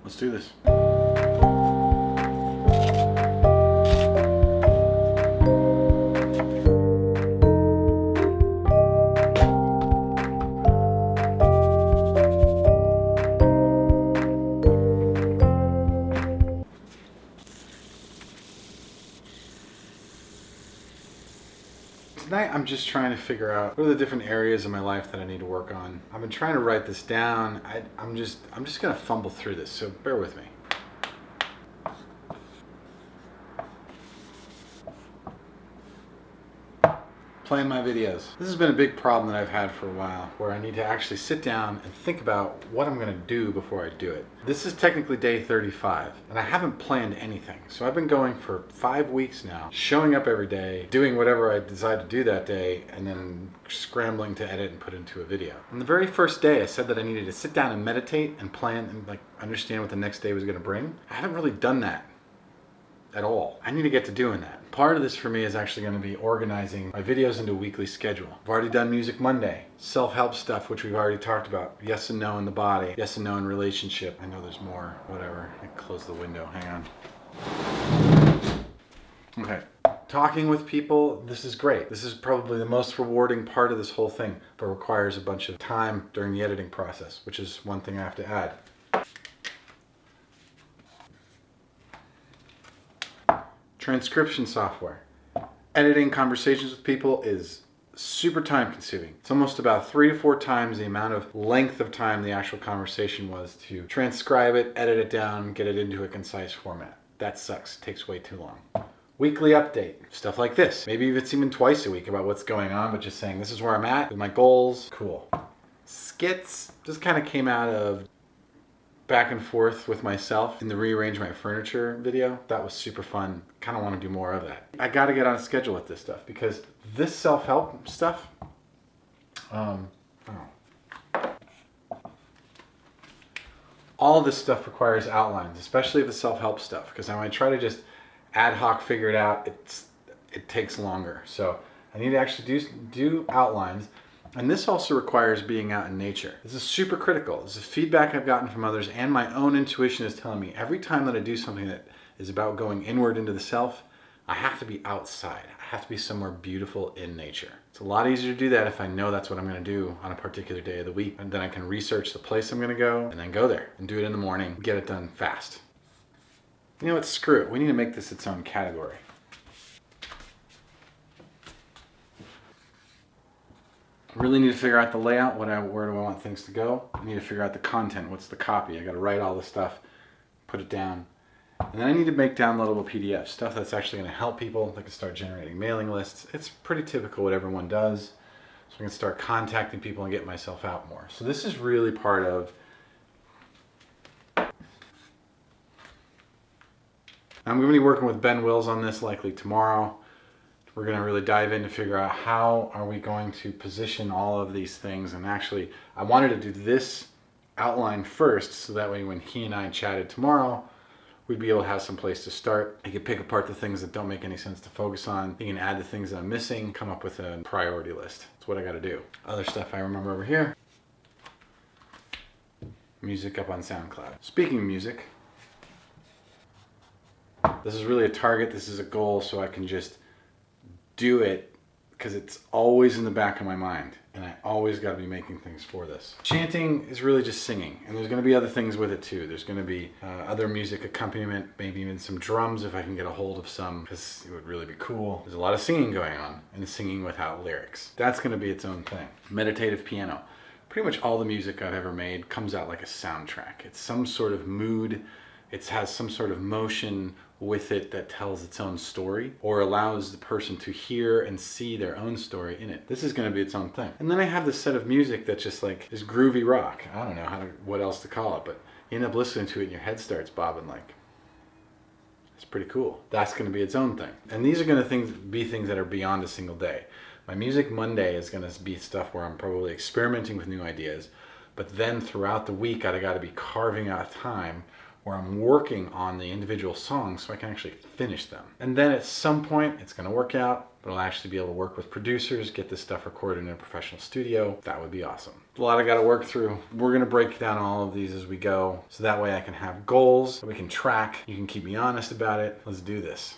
Let's do this. Tonight I'm just trying to figure out what are the different areas of my life that I need to work on. I've been trying to write this down. I'm just gonna fumble through this, so bear with me. Playing my videos. This has been a big problem that I've had for a while, where I need to actually sit down and think about what I'm gonna do before I do it. This is technically day 35, and I haven't planned anything. So I've been going for 5 weeks now, showing up every day, doing whatever I decide to do that day, and then scrambling to edit and put into a video. On the very first day, I said that I needed to sit down and meditate and plan and understand what the next day was gonna bring. I haven't really done that at all. I need to get to doing that. Part of this for me is actually going to be organizing my videos into a weekly schedule. I've already done Music Monday, self-help stuff, which we've already talked about. Yes and no in the body, yes and no in relationship. I know there's more, whatever. I close the window, hang on. Okay. Talking with people, this is great. This is probably the most rewarding part of this whole thing, but requires a bunch of time during the editing process, which is one thing I have to add. Transcription software. Editing conversations with people is super time consuming. It's almost about 3 to 4 times the amount of length of time the actual conversation was to transcribe it, edit it down, get it into a concise format. That sucks. It takes way too long. Weekly update. Stuff like this. Maybe if it's even twice a week about what's going on, but just saying this is where I'm at with my goals. Cool. Skits just kind of came out of back and forth with myself in the rearrange my furniture video. That was super fun. Kind of want to do more of that. I got to get on a schedule with this stuff because this self-help stuff, all of this stuff requires outlines, especially the self-help stuff, because when I try to just ad hoc figure it out, it takes longer. So I need to actually do outlines. And this also requires being out in nature. This is super critical. This is feedback I've gotten from others, and my own intuition is telling me every time that I do something that is about going inward into the self, I have to be outside. I have to be somewhere beautiful in nature. It's a lot easier to do that if I know that's what I'm gonna do on a particular day of the week, and then I can research the place I'm gonna go and then go there and do it in the morning, get it done fast. You know what, screw it. We need to make this its own category. I really need to figure out the layout, where do I want things to go. I need to figure out the content, what's the copy. I gotta write all this stuff, put it down. And then I need to make downloadable PDFs, stuff that's actually gonna help people. They can start generating mailing lists. It's pretty typical what everyone does. So I can start contacting people and get myself out more. So this is really part of, I'm gonna be working with Ben Wills on this likely tomorrow. We're going to really dive in to figure out how are we going to position all of these things. And actually, I wanted to do this outline first, so that way when he and I chatted tomorrow, we'd be able to have some place to start. He could pick apart the things that don't make any sense to focus on. He can add the things that I'm missing, come up with a priority list. That's what I got to do. Other stuff I remember over here. Music up on SoundCloud. Speaking of music, this is really a target. This is a goal, so I can just do it because it's always in the back of my mind, and I always got to be making things for this. Chanting is really just singing, and there's going to be other things with it too. There's going to be other music accompaniment, maybe even some drums if I can get a hold of some, because it would really be cool. There's a lot of singing going on, and singing without lyrics. That's going to be its own thing. Meditative piano. Pretty much all the music I've ever made comes out like a soundtrack. It's some sort of mood. It has some sort of motion with it that tells its own story, or allows the person to hear and see their own story in it. This is going to be its own thing. And then I have this set of music that's just like this groovy rock. I don't know what else to call it, but you end up listening to it and your head starts bobbing like, it's pretty cool. That's going to be its own thing. And these are going to be things that are beyond a single day. My Music Monday is going to be stuff where I'm probably experimenting with new ideas, but then throughout the week I got to be carving out time where I'm working on the individual songs so I can actually finish them. And then at some point, it's gonna work out, but I'll actually be able to work with producers, get this stuff recorded in a professional studio. That would be awesome. a lot I got to work through. We're going to break down all of these as we go, so that way I can have goals that we can track. You can keep me honest about it. Let's do this.